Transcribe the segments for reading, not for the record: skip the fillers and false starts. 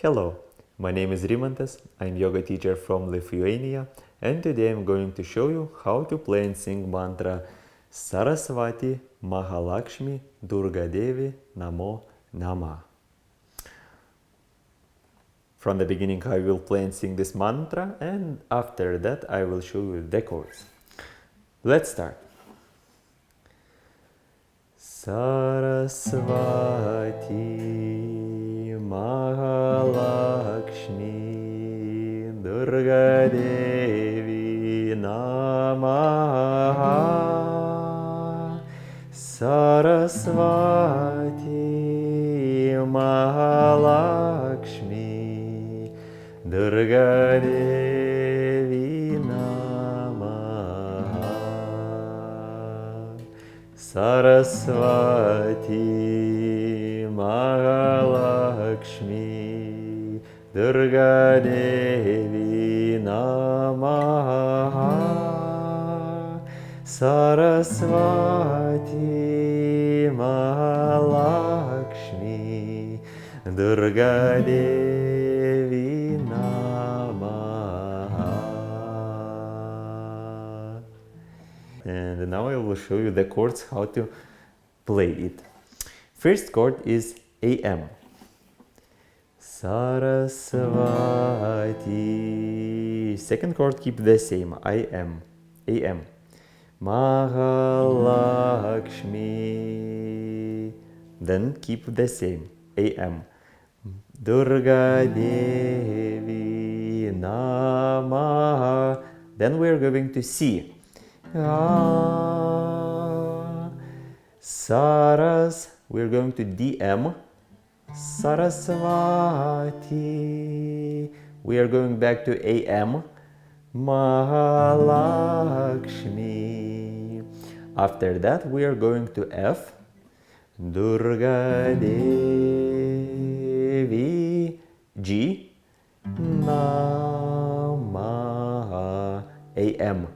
Hello, my name is Rimantas, I'm yoga teacher from Lithuania, and today I'm going to show you how to play and sing mantra Saraswati Mahalakshmi Durga Devi Namah. From the beginning I will play and sing this mantra, and after that I will show you the chords. Let's start. Saraswati Mahalakshmi Durga Devi Namah. Saraswati Mahalakshmi Durga Devi Namah. Saraswati Mahalakshmi Durga Devi Namah. Saraswati Mahalakshmi Durga Devi Namah. And now I will show you the chords, how to play it. First chord is AM. Saraswati. Second chord keep the same, AM. Mahalakshmi. Then keep the same, AM. Durga Devi Namah. Then we are going to C. Saras, we're going to DM. Saraswati, we are going back to AM. Mahalakshmi. After that we are going to F. Durga Devi. G. Namah. AM.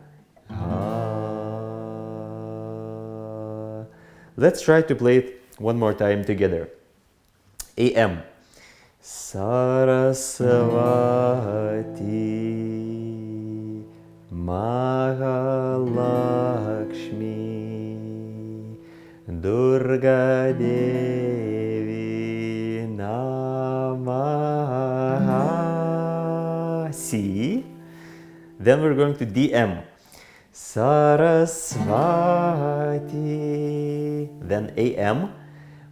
Let's try to play it one more time together. AM. Saraswati Mahalakshmi Durga Devi Namah. C. Then we're going to DM. Saraswati, then AM,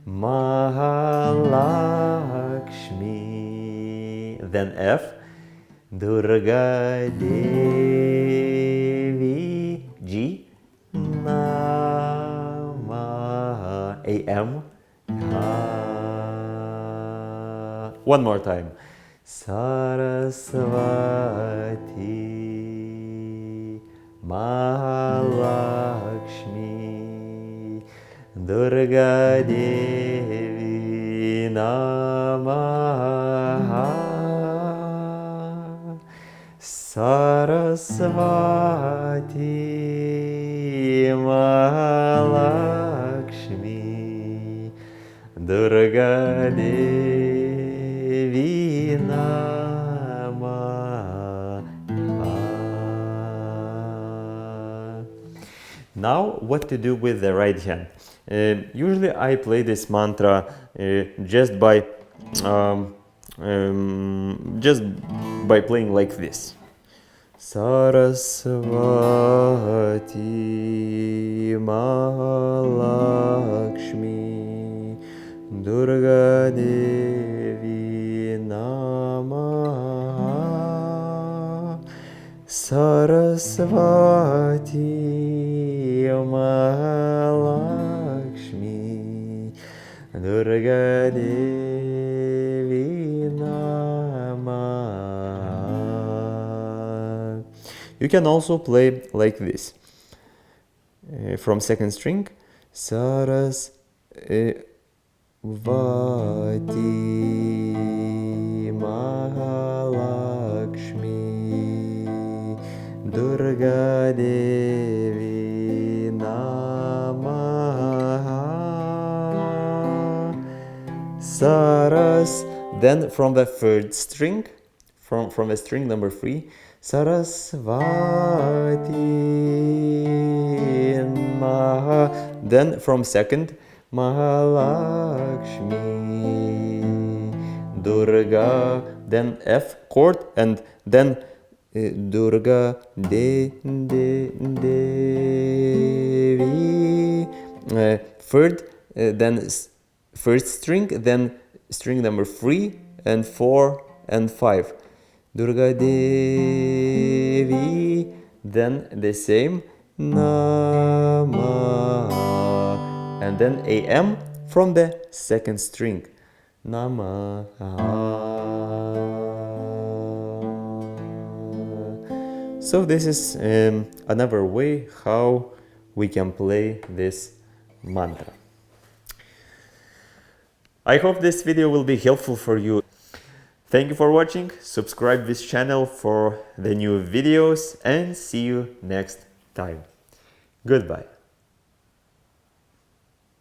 Mahalakshmi, then F, Durga Devi, G, Namah, AM, one more time. Saraswati Mahalakshmi Durga Devi Namah. Saraswati Mahalakshmi Durga Devi Namah. Now, what to do with the right hand? Usually I play this mantra just by playing like this. Saraswati Mahalakshmi Durga Devi Namah. Saraswati Mahalakshmi Durga Devi Namah. You can also play like this. From second string, Saraswati Mahalakshmi Durga Devi Namah. Saras, Then from the third string, from the string number 3, Saraswati Maha. Then from second, Mahalakshmi Durga. Then F chord, and then Durga Devi. Third, then first string, then string number 3 and 4 and 5. Durga Devi. Then the same Namah, and then AM from the second string. Namah. So this is another way how we can play this mantra. I hope this video will be helpful for you. Thank you for watching, subscribe this channel for the new videos, and see you next time. Goodbye.